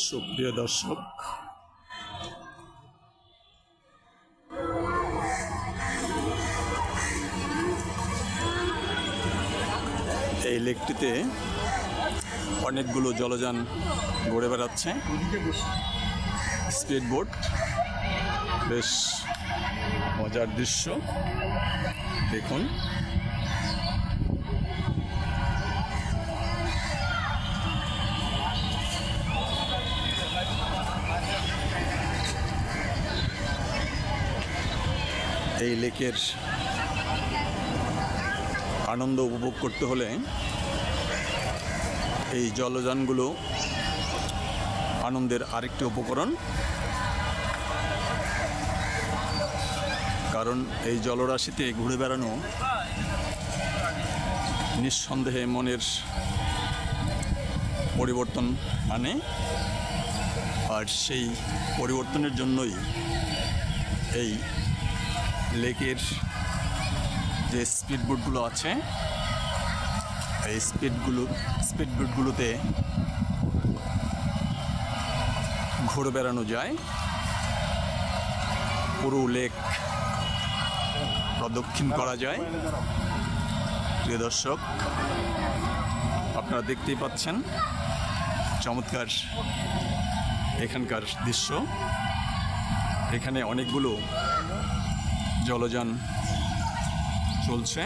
সুপ্রিয় দর্শক, এই লেকটিতে অনেকগুলো জলযান ঘুরে বেড়াচ্ছে। স্পিড বোট, বেশ মজার দৃশ্য দেখুন। এই লেকের আনন্দ উপভোগ করতে হলে এই জলযানগুলো আনন্দের আরেকটি উপকরণ, কারণ এই জলরাশিতে ঘুরে বেড়ানো নিঃসন্দেহে মনের পরিবর্তন আনে, আর সেই পরিবর্তনের জন্যই এই লেকের যে স্পিডবোটগুলো আছে, এই স্পিডবোটগুলোতে ঘুরে বেড়ানো যায়। পুরো লেক প্রদক্ষিণ করা যায়। প্রিয় দর্শক, আপনারা দেখতেই পাচ্ছেন চমৎকার এখানকার দৃশ্য। এখানে অনেকগুলো জলযান চলছে।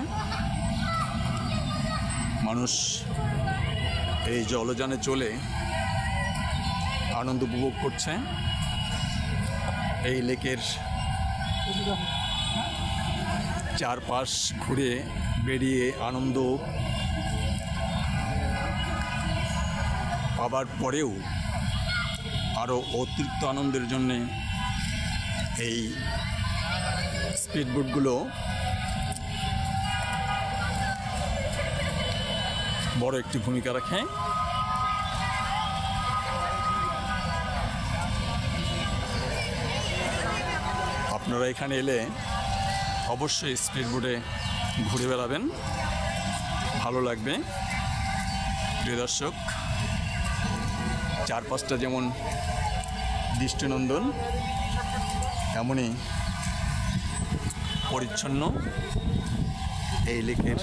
মানুষ এই জলযানে চলে আনন্দ উপভোগ করছে। এই লেকের চারপাশ ঘুরে বেরিয়ে আনন্দ পাবার পরেও আরও অতিরিক্ত আনন্দের জন্যে এই স্পিডবোটগুলো বড় একটি ভূমিকা রাখে। আপনারা এখানে এলে অবশ্যই স্পিডবোটে ঘুরে বেড়াবেন, ভালো লাগবে। প্রিয় দর্শক, চারপাশটা যেমন দৃষ্টিনন্দন, এমনই পরিচ্ছন্ন এই লেকের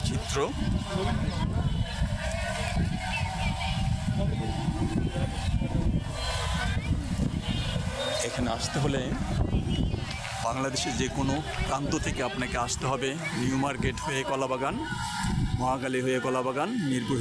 চিত্র। এখানে আসতে হলে বাংলাদেশের যে কোনো প্রান্ত থেকে আপনাকে আসতে হবে। নিউ মার্কেট হয়ে কলাবাগান, মহাখালী হয়ে কলাবাগান, মিরপুর